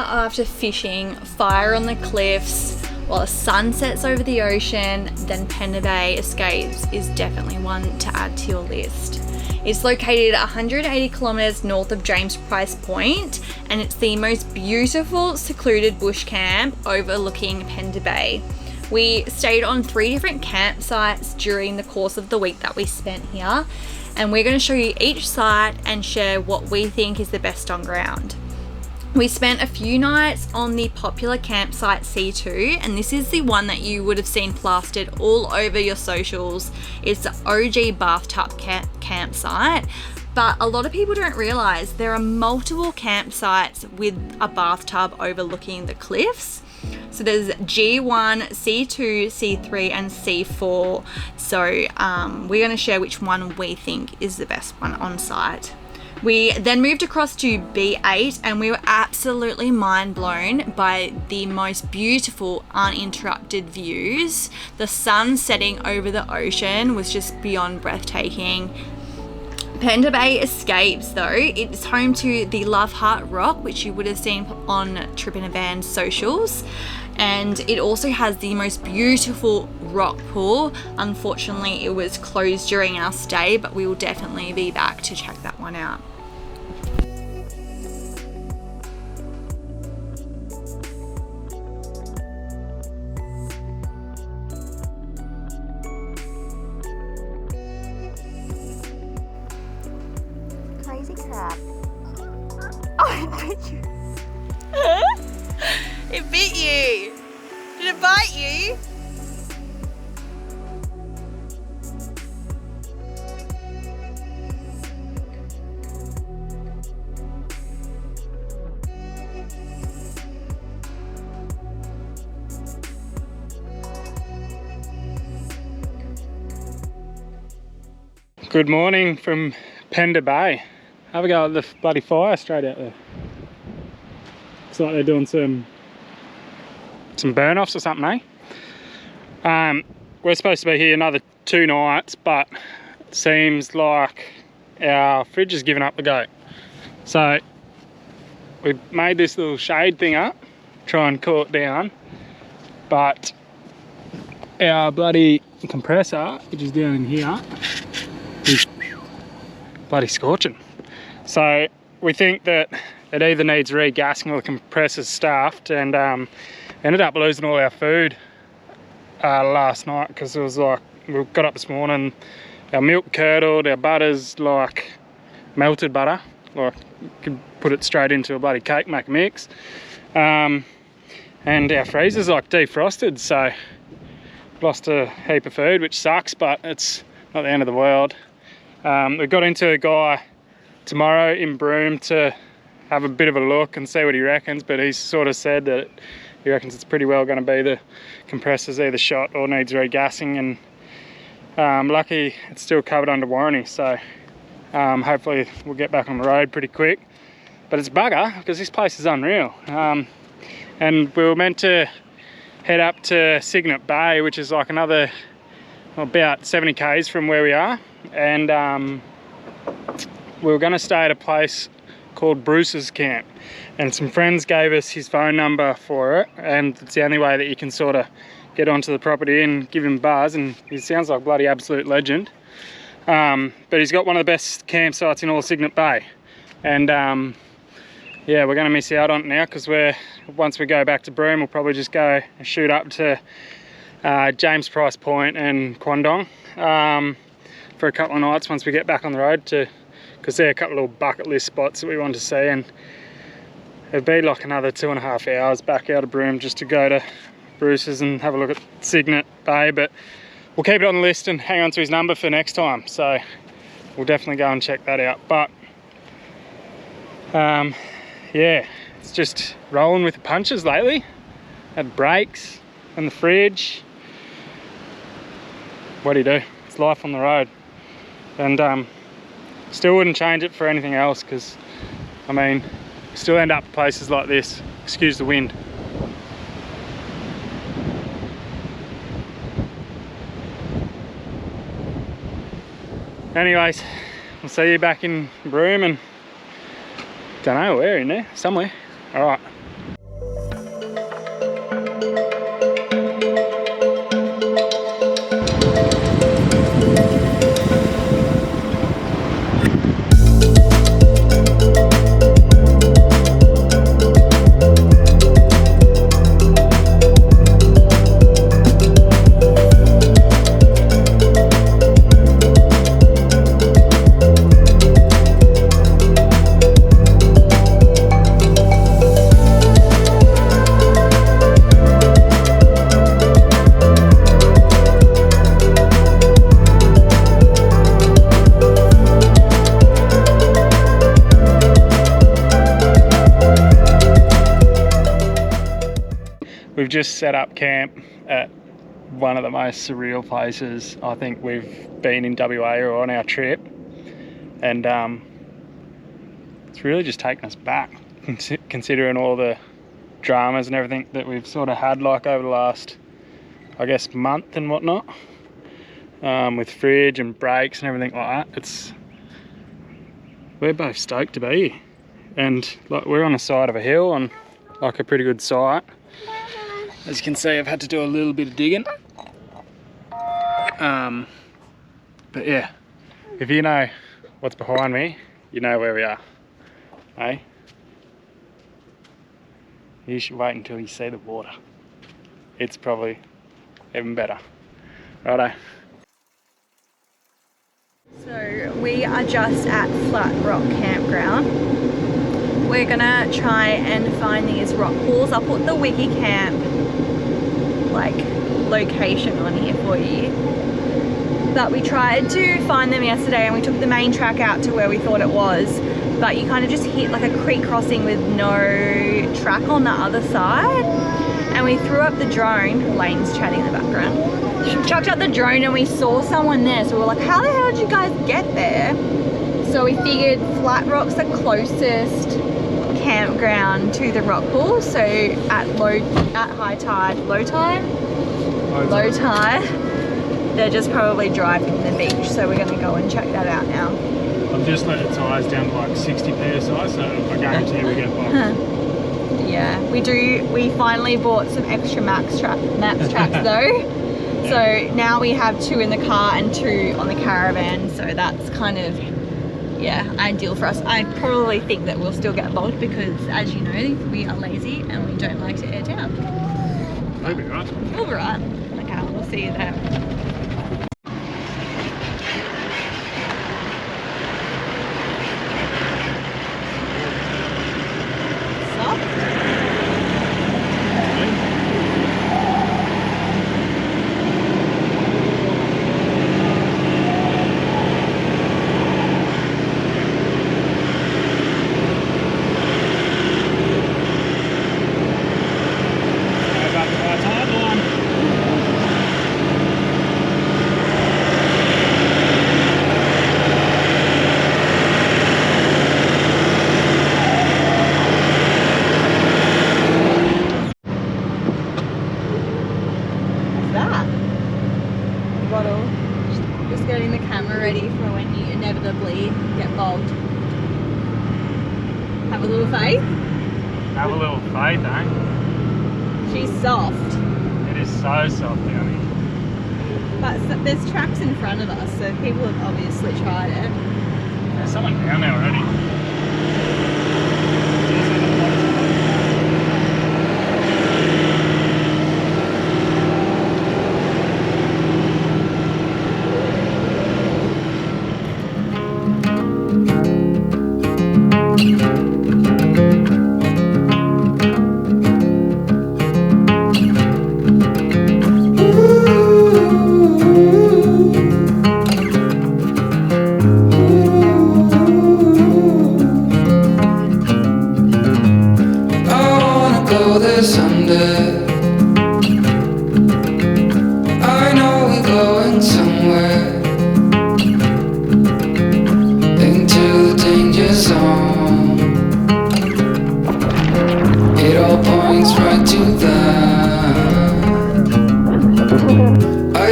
after fishing, fire on the cliffs, while the sun sets over the ocean, then Pender Bay Escapes is definitely one to add to your list. It's located 180 kilometers north of James Price Point, and it's the most beautiful secluded bush camp overlooking Pender Bay. We stayed on 3 different campsites during the course of the week that we spent here, and we're going to show you each site and share what we think is the best on ground. We spent a few nights on the popular campsite C2, and this is the one that you would have seen plastered all over your socials. It's the OG bathtub campsite, but a lot of people don't realize there are multiple campsites with a bathtub overlooking the cliffs. So there's G1, C2, C3 and C4. So we're going to share which one we think is the best one on site. We then moved across to B8 and we were absolutely mind blown by the most beautiful uninterrupted views. The sun setting over the ocean was just beyond breathtaking. Pender Bay Escapes though, it's home to the Love Heart Rock, which you would have seen on Trip in a Van socials. And it also has the most beautiful rock pool. Unfortunately, it was closed during our stay, but we will definitely be back to check that one out. Crazy crab. Oh, it bit you. It bit you. Did it bite you? Good morning from Pender Bay. Have a go at the bloody fire straight out there. Looks like they're doing some burn-offs or something, eh? We're supposed to be here another 2 nights, but it seems like our fridge has given up the go. So we made this little shade thing up, try and cool it down, but our bloody compressor, which is down in here, is bloody scorching. So we think that it either needs regassing or the compressor's stuffed, and ended up losing all our food last night because it was like, we got up this morning, our milk curdled, our butter's like melted butter, like you could put it straight into a bloody cake, make a mix, and our freezer's like defrosted, so lost a heap of food, which sucks, but it's not the end of the world. We've got into a guy tomorrow in Broome to have a bit of a look and see what he reckons, but he's sort of said that he reckons it's pretty well going to be the compressor's either shot or needs regassing, and lucky it's still covered under warranty, so hopefully we'll get back on the road pretty quick. But it's bugger because this place is unreal, and we were meant to head up to Cygnet Bay, which is like another about 70 k's from where we are, and we were going to stay at a place called Bruce's Camp, and some friends gave us his phone number for it, and it's the only way that you can sort of get onto the property and give him a buzz, and he sounds like a bloody absolute legend. But he's got one of the best campsites in all Cygnet Bay, and yeah, we're going to miss out on it now because once we go back to Broome, we'll probably just go and shoot up to James Price Point and Quandong for a couple of nights once we get back on the road, because they're a couple of little bucket list spots that we want to see, and it'd be like another 2.5 hours back out of Broome just to go to Bruce's and have a look at Cygnet Bay. But we'll keep it on the list and hang on to his number for next time, so we'll definitely go and check that out. But yeah, it's just rolling with the punches lately. Had breaks in the fridge. What do you do? It's life on the road, and still wouldn't change it for anything else, because I mean, still end up at places like this. Excuse the wind. Anyways, I'll see you back in Broome, and don't know where, in there somewhere. All right. We've just set up camp at one of the most surreal places I think we've been in WA or on our trip, and it's really just taken us back, considering all the dramas and everything that we've sort of had like over the last, I guess, month and whatnot, with fridge and breaks and everything like that. We're both stoked to be here, and like we're on the side of a hill on like a pretty good site. As you can see, I've had to do a little bit of digging. But yeah, if you know what's behind me, you know where we are, eh? You should wait until you see the water. It's probably even better. Righto. So we are just at Flat Rock Campground. We're gonna try and find these Rockpools. I'll put the Wiki Camp like location on here for you. But we tried to find them yesterday and we took the main track out to where we thought it was. But you kind of just hit like a creek crossing with no track on the other side. And we threw up the drone. Lane's chatting in the background. Chucked up the drone and we saw someone there. So we were like, how the hell did you guys get there? So we figured Flat Rock's the closest campground to the Rockpools. So at high tide, low tide, they're just probably driving to the beach. So we're gonna go and check that out now. I've just let the tyres down to like 60 psi, so I guarantee we get bogged. Yeah, we do. We finally bought some extra max tracks though. Yeah. So now we have 2 in the car and 2 on the Caravan. So that's kind of, yeah, ideal for us. I probably think that we'll still get bogged because, as you know, we are lazy and we don't like to air down. We'll be right. We'll be right. Okay, we'll see you there. Just getting the camera ready for when you inevitably get bogged. Have a little faith. Have a little faith, eh? She's soft. It is so soft down here. But there's tracks in front of us, so people have obviously tried it. There's someone down there already.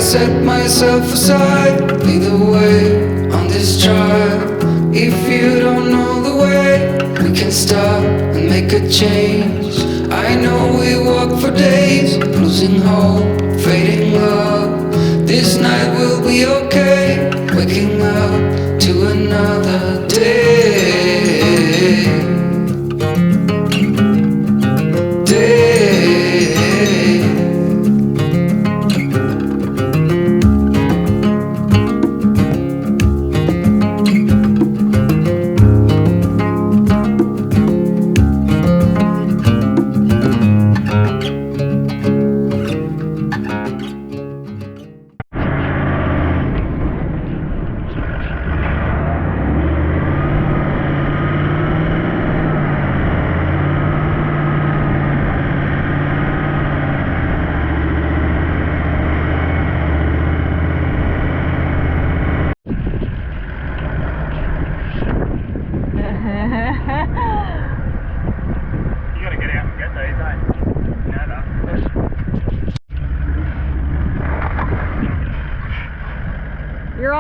Set myself aside, lead the way on this trial. If you don't know the way, we can stop and make a change. I know we walk for days, losing hope, fading love. This night will be okay, waking up to another day.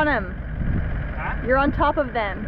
on them. Huh? You're on top of them.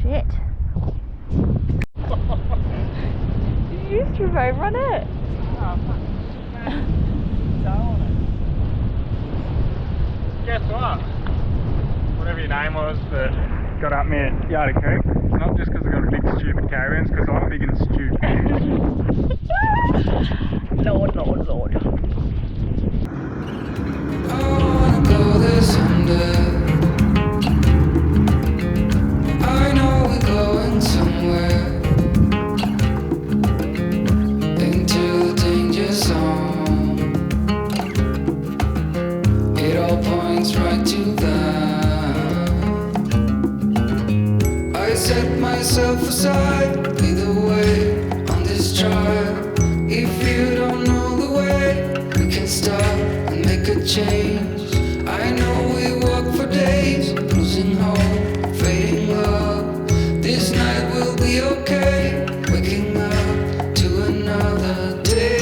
Shit. You used to over on it. Guess what? Whatever your name was that got up me at Yardy Creek, it's not just because I got a big stupid caravan, it's because I'm big and stupid. Lord, Lord, Lord. I wanna go there someday. I know we're going somewhere into the danger zone. It all points right to that. I set myself aside, lead the way on this trial. If you don't know the way, we can stop and make a change. I know we walk for days, losing hope, fading love. This night will be okay, waking up to another day.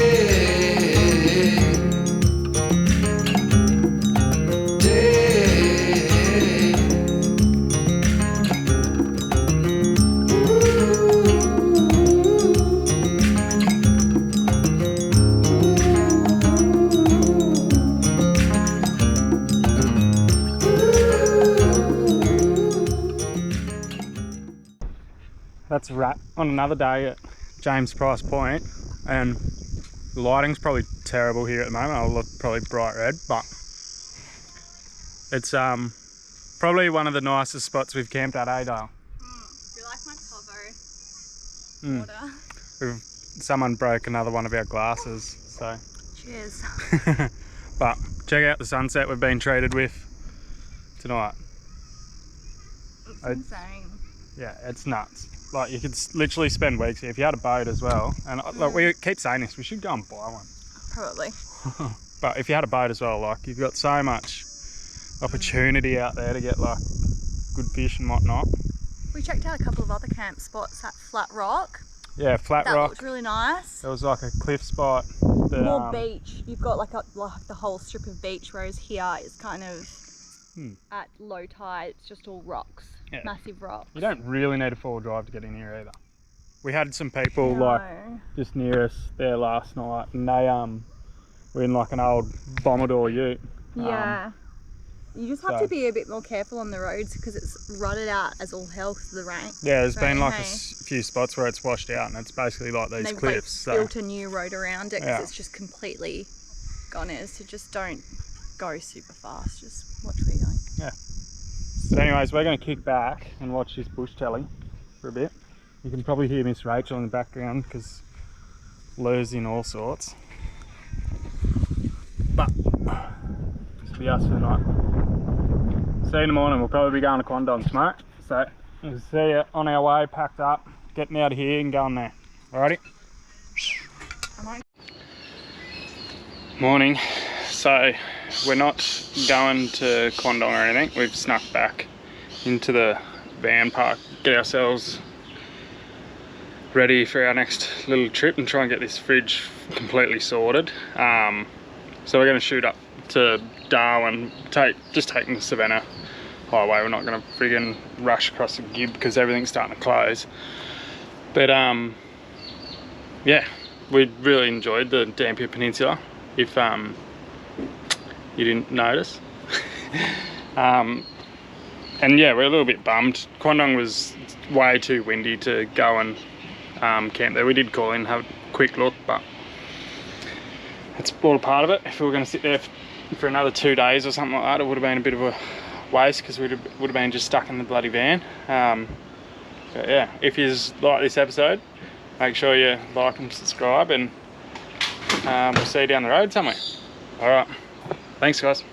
That's a wrap on another day at James Price Point, and the lighting's probably terrible here at the moment. I'll look probably bright red, but it's probably one of the nicest spots we've camped at, eh, Dale? Do you like my cover? Water. Someone broke another one of our glasses, so Cheers. but check out the sunset we've been treated with tonight. It's insane. Yeah, it's nuts. Like, you could literally spend weeks here if you had a boat as well. And like, we keep saying this, we should go and buy one. Probably. But if you had a boat as well, like, you've got so much opportunity out there to get like good fish and whatnot. We checked out a couple of other camp spots at Flat Rock. Yeah, Flat That Rock. looked really nice. There was like a cliff spot. More beach. You've got like the whole strip of beach, whereas here it's kind of at low tide. It's just all rocks, massive rocks. You don't really need a 4-wheel drive to get in here either. We had some people like just near us there last night, and they were in like an old Bombador ute. Yeah. You just have to be a bit more careful on the roads because it's rutted out as all hell because of the rain. Yeah, there's been like a few spots where it's washed out, and it's basically like these cliffs. They've built a new road around it because it's just completely gone in. So just don't go super fast. Just watch where you're going. Yeah. But anyways, we're going to kick back and watch this bush telly for a bit. You can probably hear Miss Rachel in the background because Lou's in all sorts. But this will be us for the night. See you in the morning. We'll probably be going to Quandong tomorrow. So we'll see you on our way, packed up, getting out of here and going there. Alrighty? Morning. So we're not going to Quandong or anything. We've snuck back into the van park, get ourselves ready for our next little trip and try and get this fridge completely sorted. So we're going to shoot up to Darwin, just taking the Savannah highway. We're not going to friggin' rush across the Gib because everything's starting to close. But yeah, we really enjoyed the Dampier Peninsula, if you didn't notice. And yeah, we're a little bit bummed. Quandong was way too windy to go and camp there. We did call in, have a quick look, but it's all a part of it. If we were going to sit there for another 2 days or something like that, it would have been a bit of a waste because we would have been just stuck in the bloody van. But yeah, if you like this episode, make sure you like and subscribe, and we'll see you down the road somewhere. All right, thanks guys.